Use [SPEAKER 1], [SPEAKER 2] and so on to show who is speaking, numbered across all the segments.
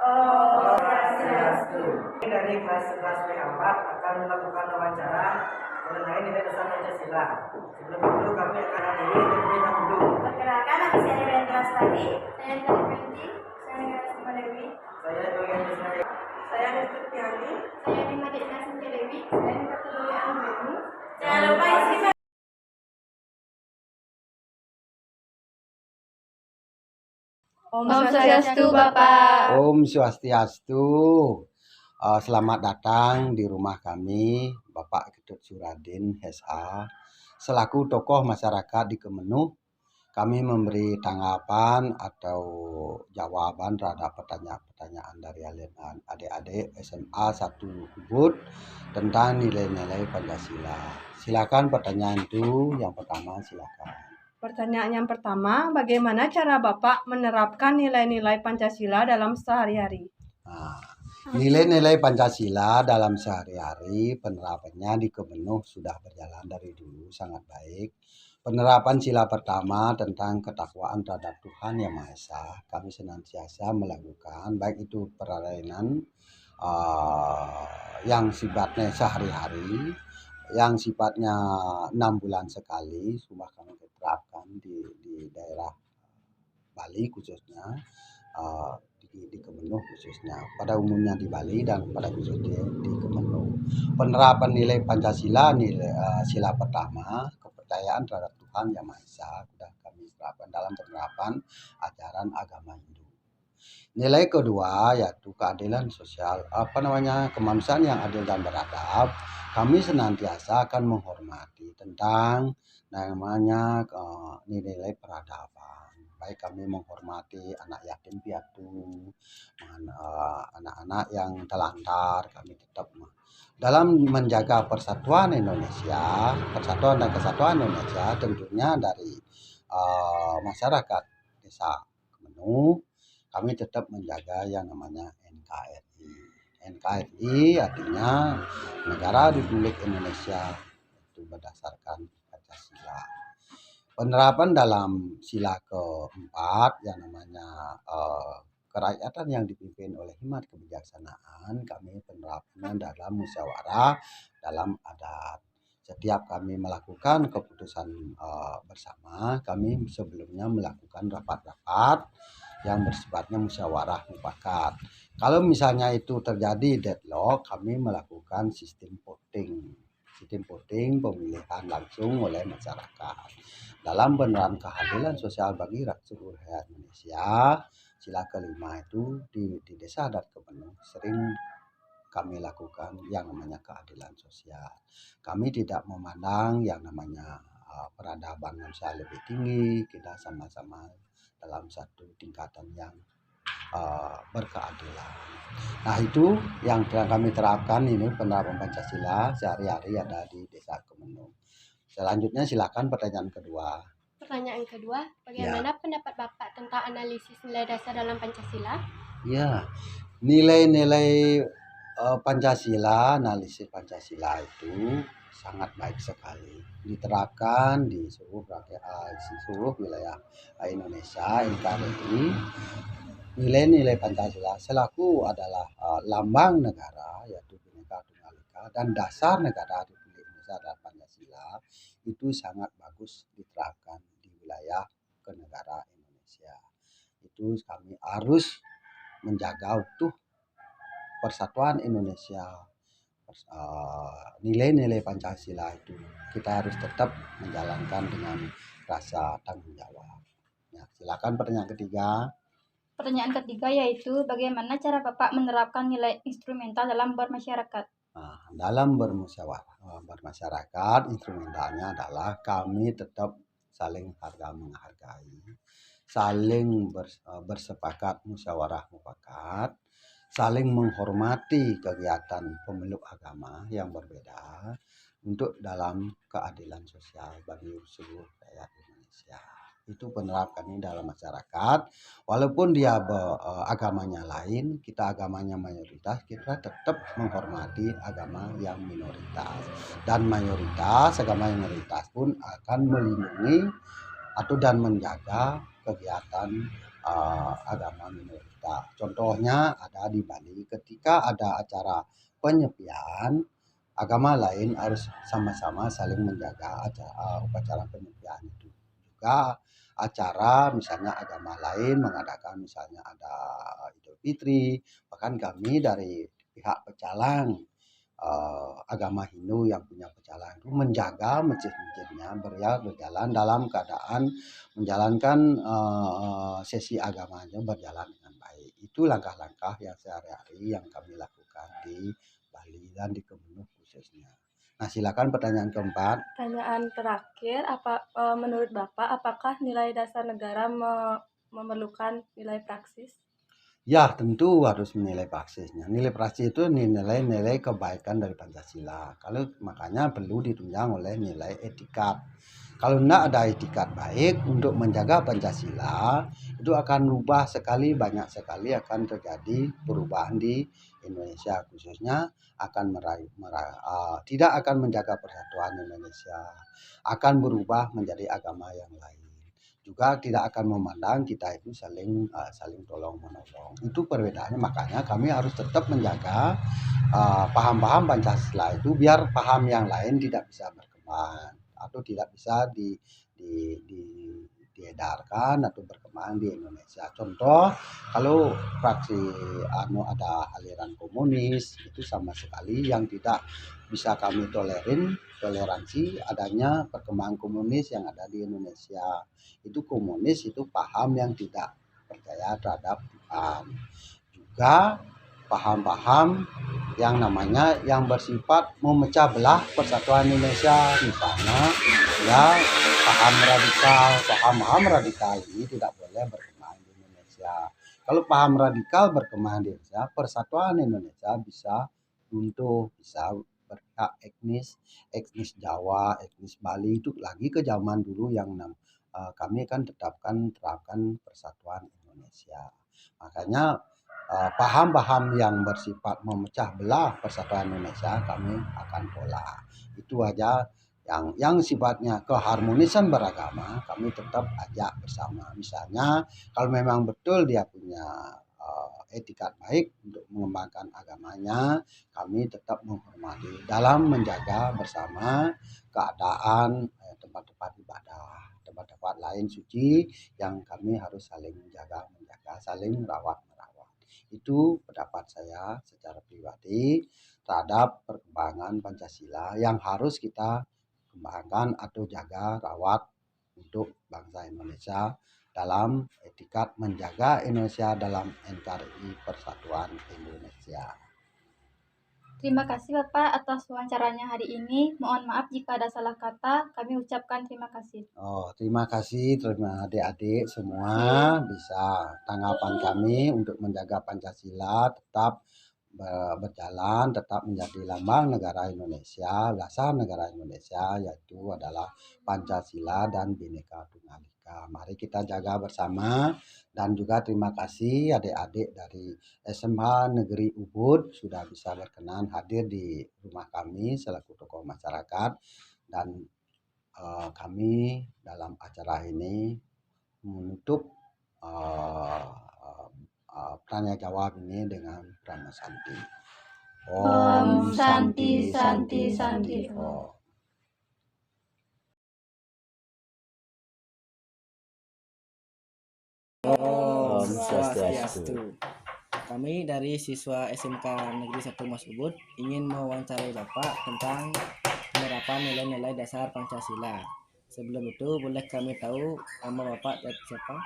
[SPEAKER 1] Oh, Swastiastu. Dari kelas P4 akan melakukan wawancara mengenai nilai dasar Pancasila. Sebelum itu kami akan hadiri terlebih dahulu.
[SPEAKER 2] Perkenalkan, nama saya dari kelas tadi. Saya dari Penti. Saya dari Sumba Dewi.
[SPEAKER 1] Saya Doyan Desnaya.
[SPEAKER 2] Saya dari Tiani. Saya di Madinah Sinja Dewi. Saya di Kategori Anggreni. Jangan lupa isi.
[SPEAKER 3] Om Swastiastu, Bapak.
[SPEAKER 4] Om Swastiastu. Selamat datang di rumah kami, Bapak Ketut Suradin, SH. Selaku tokoh masyarakat di Kemenuh, kami memberi tanggapan atau jawaban terhadap pertanyaan-pertanyaan dari adik-adik SMA 1 Ubud tentang nilai-nilai Pancasila. Silakan pertanyaan itu, yang pertama silakan.
[SPEAKER 3] Pertanyaan yang pertama, bagaimana cara Bapak menerapkan nilai-nilai Pancasila dalam sehari-hari?
[SPEAKER 4] Nilai-nilai Pancasila dalam sehari-hari penerapannya di Kemenuh sudah berjalan dari dulu sangat baik. Penerapan sila pertama tentang ketakwaan terhadap Tuhan Yang Maha Esa, kami senantiasa melakukan, baik itu perayaan yang sifatnya sehari-hari, yang sifatnya 6 bulan sekali, sudah kami terapkan di daerah Bali khususnya, di Kemenuh khususnya, pada umumnya di Bali dan pada khususnya di Kemenuh. Penerapan nilai Pancasila, sila pertama, kepercayaan terhadap Tuhan Yang Maha Esa, sudah kami terapkan dalam penerapan ajaran agama Hindu. Nilai kedua yaitu keadilan sosial, kemanusiaan yang adil dan beradab. Kami senantiasa akan menghormati tentang namanya nilai peradaban. Baik kami menghormati anak yatim piatu, anak-anak yang telantar, kami tetap dalam menjaga persatuan Indonesia, persatuan dan kesatuan Indonesia, tentunya dari masyarakat desa Kemenuh, kami tetap menjaga yang namanya NKRI. NKRI artinya Negara Republik Indonesia, itu berdasarkan Pancasila. Penerapan dalam sila keempat yang namanya kerakyatan yang dipimpin oleh hikmat kebijaksanaan, kami penerapannya dalam musyawarah dalam adat. Setiap kami melakukan keputusan bersama, kami sebelumnya melakukan rapat-rapat yang bersifatnya musyawarah mufakat. Kalau misalnya itu terjadi deadlock, kami melakukan sistem voting pemilihan langsung oleh masyarakat. Dalam penerapan keadilan sosial bagi seluruh rakyat Indonesia, sila kelima itu di desa adat Kemenuh sering kami lakukan yang namanya keadilan sosial. Kami tidak memandang yang namanya peradaban manusia lebih tinggi, kita sama-sama dalam satu tingkatan yang berkeadilan. Nah, itu yang kami terapkan, ini penerapan Pancasila sehari-hari ada di desa Kemenuh. Selanjutnya silakan pertanyaan kedua.
[SPEAKER 2] Pertanyaan kedua, bagaimana pendapat Bapak tentang analisis nilai dasar dalam Pancasila?
[SPEAKER 4] Ya, nilai-nilai Pancasila, analisis Pancasila itu sangat baik sekali, diterapkan di seluruh wilayah Indonesia. NKRI, nilai-nilai Pancasila selaku adalah lambang negara, yaitu Bhinneka Tunggal Ika, dan dasar negara Republik Indonesia adalah Pancasila, itu sangat bagus diterapkan di wilayah kenegaraan Indonesia. Itu kami harus menjaga utuh persatuan Indonesia. Nilai-nilai Pancasila itu kita harus tetap menjalankan dengan rasa tanggung jawab. Ya, silakan pertanyaan ketiga.
[SPEAKER 3] Pertanyaan ketiga yaitu bagaimana cara Bapak menerapkan nilai instrumental dalam bermasyarakat?
[SPEAKER 4] Dalam bermasyarakat, instrumentalnya adalah kami tetap saling menghargai, saling bersepakat musyawarah mufakat, saling menghormati kegiatan pemeluk agama yang berbeda untuk dalam keadilan sosial bagi seluruh rakyat Indonesia. Itu penerapkan ini dalam masyarakat, walaupun dia agamanya lain, kita agamanya mayoritas, kita tetap menghormati agama yang minoritas, dan agama minoritas pun akan melindungi dan menjaga kegiatan agama minoritas. Contohnya ada di Bali ketika ada acara penyepian, agama lain harus sama-sama saling menjaga upacara penyepian itu. Juga acara misalnya agama lain mengadakan misalnya ada Idul Fitri, bahkan kami dari pihak pecalang agama Hindu yang punya pecalang itu menjaga masjid-masjidnya berjalan dalam keadaan menjalankan sesi agamanya berjalan dengan baik. Itu langkah-langkah yang sehari-hari yang kami lakukan di Bali dan di Kemenuh khususnya. Nah, silakan pertanyaan keempat.
[SPEAKER 2] Pertanyaan terakhir, menurut Bapak apakah nilai dasar negara memerlukan nilai praksis?
[SPEAKER 4] Ya, tentu harus menilai praksisnya. Nilai praksis itu nilai-nilai kebaikan dari Pancasila. Kalau makanya perlu ditunjang oleh nilai etikat. Kalau tidak ada etikat baik untuk menjaga Pancasila, itu akan rubah sekali, banyak sekali akan terjadi perubahan di Indonesia, khususnya akan tidak akan menjaga persatuan Indonesia, akan berubah menjadi agama yang lain. Juga tidak akan memandang kita itu saling tolong menolong. Itu perbedaannya, makanya kami harus tetap menjaga paham-paham Pancasila itu biar paham yang lain tidak bisa berkembang atau tidak bisa diedarkan atau berkembang di Indonesia. Contoh, kalau fraksi ada aliran komunis, itu sama sekali yang tidak bisa kami toleransi adanya perkembangan komunis yang ada di Indonesia. Itu komunis, itu paham yang tidak percaya terhadap Tuhan. Juga paham-paham yang namanya yang bersifat memecah belah persatuan Indonesia, misalnya ya paham radikal ini tidak boleh berkembang di Indonesia. Kalau paham radikal berkembang di Indonesia, persatuan Indonesia bisa runtuh, bisa berpihak etnis Jawa, etnis Bali, itu lagi ke zaman dulu yang kami kan terapkan persatuan Indonesia. Makanya paham-paham yang bersifat memecah belah persatuan Indonesia kami akan tolak. Itu aja yang sifatnya keharmonisan beragama kami tetap ajak bersama. Misalnya kalau memang betul dia punya etikat baik untuk mengembangkan agamanya, kami tetap menghormati dalam menjaga bersama keadaan tempat-tempat ibadah, tempat-tempat lain suci yang kami harus saling menjaga, saling merawat. Itu pendapat saya secara pribadi terhadap perkembangan Pancasila yang harus kita kembangkan atau jaga, rawat untuk bangsa Indonesia dalam etikat menjaga Indonesia dalam NKRI Persatuan Indonesia.
[SPEAKER 2] Terima kasih Bapak atas wawancaranya hari ini. Mohon maaf jika ada salah kata. Kami ucapkan terima kasih.
[SPEAKER 4] Terima kasih adik-adik semua bisa tanggapan kami untuk menjaga Pancasila tetap berjalan, tetap menjadi lambang negara Indonesia, dasar negara Indonesia yaitu adalah Pancasila dan Bhinneka Tunggal Ika. Mari kita jaga bersama. Dan juga terima kasih adik-adik dari SMA Negeri Ubud sudah bisa berkenan hadir di rumah kami selaku tokoh masyarakat, dan kami dalam acara ini menutup tanya jawab ini dengan Prana Santi.
[SPEAKER 2] Om Santi Santi Santi.
[SPEAKER 5] Om Swastiastu. Kami dari siswa SMK Negeri 1 Mas Ubud ingin mewawancarai Bapak tentang penerapan nilai-nilai dasar Pancasila. Sebelum itu boleh kami tahu nama Bapak dan siapa?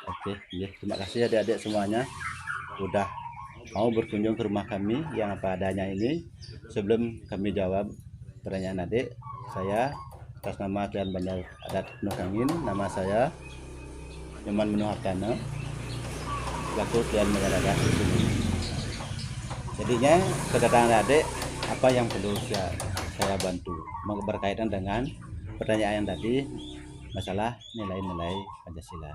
[SPEAKER 6] Oke, ya, terima kasih adik-adik semuanya udah mau berkunjung ke rumah kami yang apa adanya ini. Sebelum kami jawab pertanyaan adik, saya atas nama Klian Banjar Adat Nusangin, nama saya Nyoman Menuharkana, selaku Klian Banjar Adat di sini. Jadinya kedatangan adik, apa yang perlu saya bantu berkaitan dengan pertanyaan yang tadi masalah nilai-nilai Pancasila.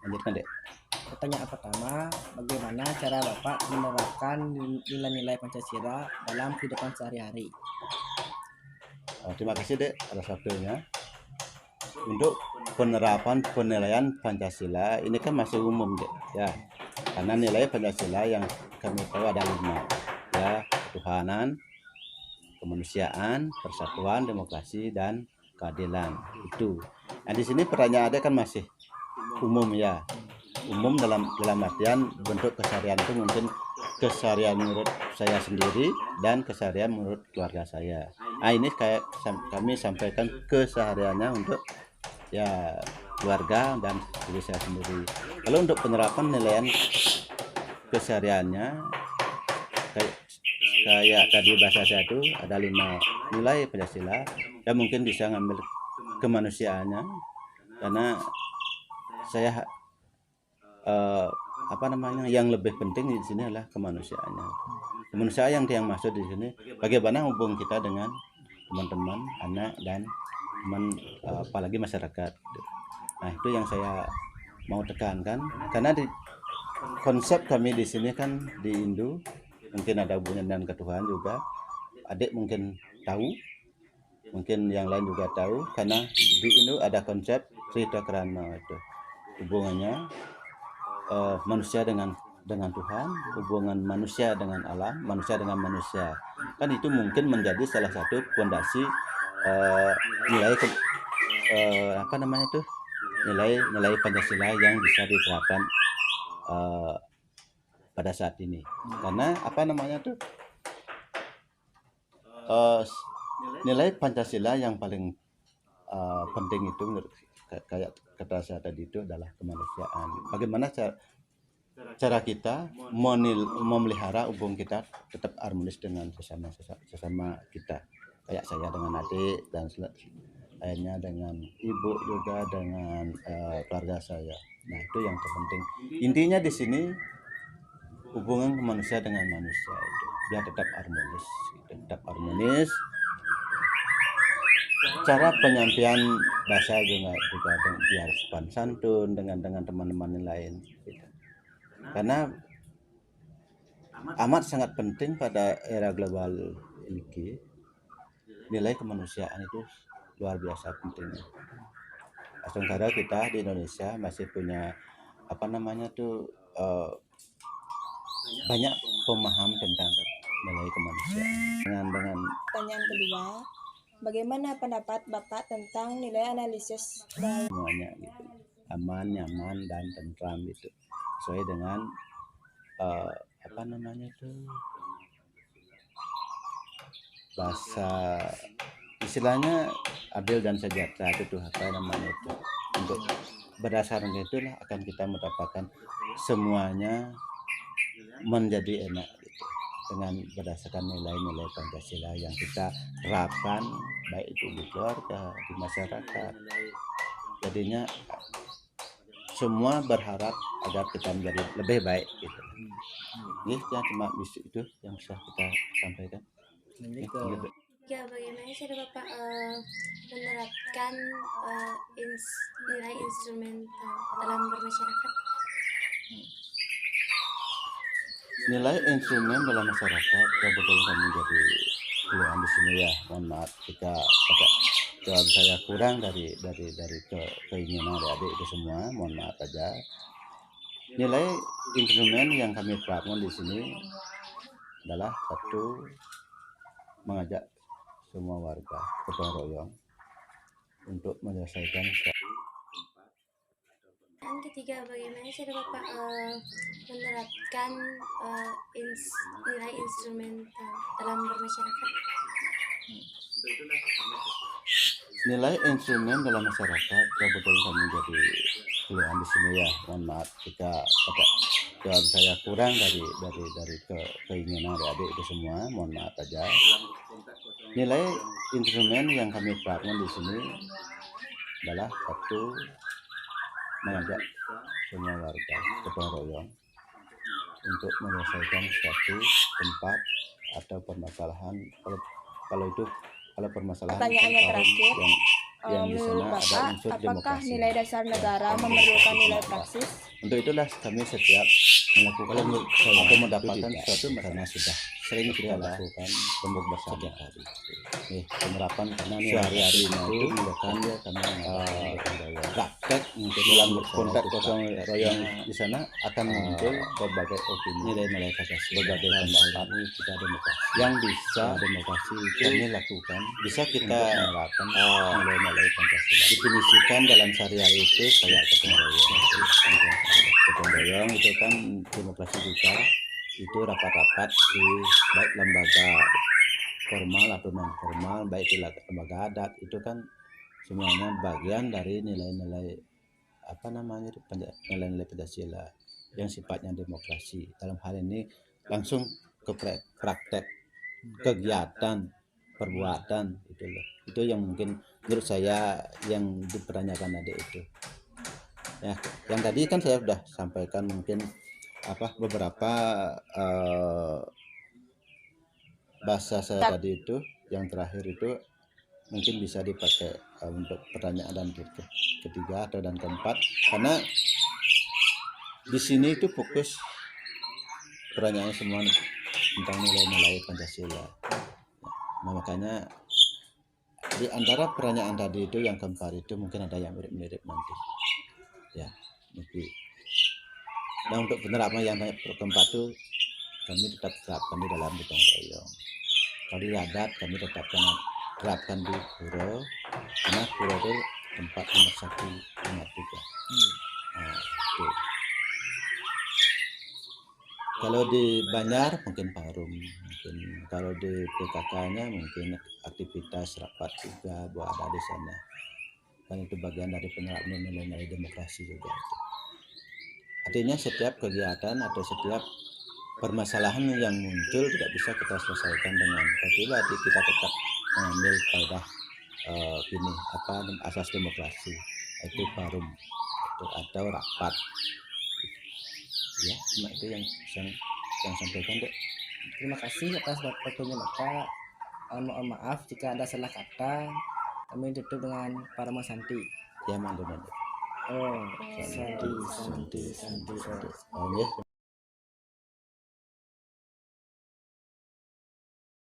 [SPEAKER 6] Lanjutkan dek.
[SPEAKER 5] Pertanyaan pertama, bagaimana cara Bapak menerapkan nilai-nilai Pancasila dalam kehidupan sehari-hari?
[SPEAKER 6] Terima kasih dek atas waktunya. Untuk penerapan penilaian Pancasila ini kan masih umum deh, ya, karena nilai Pancasila yang kami tahu ada 5, ya, ketuhanan, kemanusiaan, persatuan, demokrasi, dan keadilan itu. Nah di sini pertanyaan ada kan masih umum, ya, umum dalam artian bentuk keseharian itu mungkin keseharian menurut saya sendiri dan keseharian menurut keluarga saya. Nah ini kayak kami sampaikan kesehariannya untuk ya keluarga dan diri saya sendiri. Kalau untuk penerapan nilaian kesehariannya kayak tadi bahasa saya itu ada 5 nilai Pancasila, ya mungkin bisa ngambil kemanusiaannya karena saya yang lebih penting di sini adalah kemanusiaannya. Kemanusiaan yang maksud di sini bagaimana hubungan kita dengan teman-teman, anak dan teman, apalagi masyarakat. Nah itu yang saya mau tekankan karena di konsep kami di sini kan di Indo mungkin ada hubungan dengan ketuhanan juga. Adik mungkin tahu, mungkin yang lain juga tahu karena di Indo ada konsep Trita Krama itu hubungannya manusia dengan Tuhan, hubungan manusia dengan alam, manusia dengan manusia. Kan itu mungkin menjadi salah satu fondasi nilai nilai Pancasila yang bisa diterapkan pada saat ini. Karena nilai Pancasila yang paling penting itu menurut kayak kata saya tadi itu adalah kemanusiaan. Bagaimana cara kita memelihara hubungan kita tetap harmonis dengan sesama kita. Kayak saya dengan adik dan lainnya dengan ibu juga dengan keluarga saya. Nah itu yang terpenting. Intinya di sini hubungan manusia dengan manusia itu biar tetap harmonis. Cara penyampaian bahasa juga biar sopan santun dengan teman-teman yang lain gitu. Karena amat sangat penting pada era global ini, nilai kemanusiaan itu luar biasa pentingnya. Sementara kita di Indonesia masih punya banyak pemaham tentang nilai kemanusiaan. Dengan
[SPEAKER 7] Pertanyaan kedua, bagaimana pendapat Bapak tentang nilai analisis
[SPEAKER 6] semuanya gitu, aman, nyaman dan tentram gitu, sesuai dengan bahasa istilahnya adil dan sejahtera itu untuk berdasarkan itulah akan kita mendapatkan semuanya menjadi enak gitu, dengan berdasarkan nilai-nilai Pancasila yang kita terapkan baik itu di keluarga, di masyarakat. Jadinya semua berharap agar kita menjadi lebih baik gitu. Cuma itu yang bisa kita sampaikan.
[SPEAKER 8] Ya, bagaimana cara Bapak menerapkan nilai instrumental dalam bermasyarakat?
[SPEAKER 6] Nilai instrumen dalam masyarakat kebetulan kami jadi keluhan di sini ya. Mohon maaf jika jawab saya kurang dari keinginan adik-adik itu semua. Mohon maaf aja. Nilai instrumen yang kami terapkan di sini adalah satu, mengajak semua warga gotong royong untuk menyelesaikan.
[SPEAKER 8] Yang ketiga, bagaimana cara Bapak menerapkan nilai instrumental dalam bermasyarakat?
[SPEAKER 6] Nilai instrumen dalam masyarakat kebetulan kami jadi keluhan di sini ya. Mohon maaf jika jawab saya kurang dari keinginan adik-adik itu semua. Mohon maaf aja. Nilai instrumen yang kami terapkan di sini adalah satu, mengajak semua warga gotong royong untuk menyelesaikan suatu tempat atau permasalahan. Kalau permasalahan
[SPEAKER 7] Pertanyaannya terakhir.
[SPEAKER 6] yang yang di
[SPEAKER 7] Menurut
[SPEAKER 6] sana ada
[SPEAKER 7] Bapak,
[SPEAKER 6] unsur
[SPEAKER 7] apakah
[SPEAKER 6] demokrasi.
[SPEAKER 7] nilai dasar negara memerlukan nilai praksis?
[SPEAKER 6] Untuk itulah kami setiap melakukan atau mendapatkan suatu karena sudah sering kita lakukan tembok bersama hari. Penerapan karena sehari-hari itu merupakan kami praktek mungkin dalam konteks gotong royong di sana akan muncul berbagai opini, nilai-nilai Pancasila, berbagai pendapat kita demokrasi yang bisa demokrasi kami lakukan, bisa kita menerapkan nilai-nilai Pancasila. Definisikan dalam sehari-hari itu kayak gotong royong. Gotong royong itu kan demokrasi kita itu rapat-rapat di baik lembaga formal atau non formal, baik di lembaga adat, itu kan semuanya bagian dari nilai-nilai nilai-nilai Pancasila yang sifatnya demokrasi. Dalam hal ini langsung ke praktek kegiatan perbuatan itu loh. Itu yang mungkin menurut saya yang dipertanyakan adik itu. Ya, yang tadi kan saya sudah sampaikan mungkin beberapa bahasa saya tadi itu, yang terakhir itu mungkin bisa dipakai untuk pertanyaan dan ketiga atau dan keempat, karena di sini itu fokus pertanyaannya semua tentang nilai-nilai Pancasila. Nah, makanya di antara pertanyaan tadi itu yang keempat itu mungkin ada yang mirip-mirip nanti. Ya, mungkin. Nah, untuk penerapan yang keempat itu kami tetap terapkan di dalam gotong royong. Kalau di adat kami terapkan di pura, karena pura itu tempat nomor 1, nomor 3. Nah, itu. Kalau di Banjar mungkin Parum, mungkin kalau di PKK-nya mungkin aktivitas rapat juga buat ada di sana. Kan itu bagian dari penerapan nilai-nilai demokrasi juga. Artinya setiap kegiatan atau setiap permasalahan yang muncul tidak bisa kita selesaikan dengan pribadi, kita tetap mengambil kaidah asas demokrasi, yaitu Parum atau rapat. Ya, itu yang sampaikan, Dek.
[SPEAKER 5] Terima kasih atas waktunya Bapak. Mohon maaf jika ada salah kata. Kami tutup dengan Parama Santi.
[SPEAKER 6] Ya, mandi.
[SPEAKER 5] Oh, Santi.
[SPEAKER 6] Oh, ya.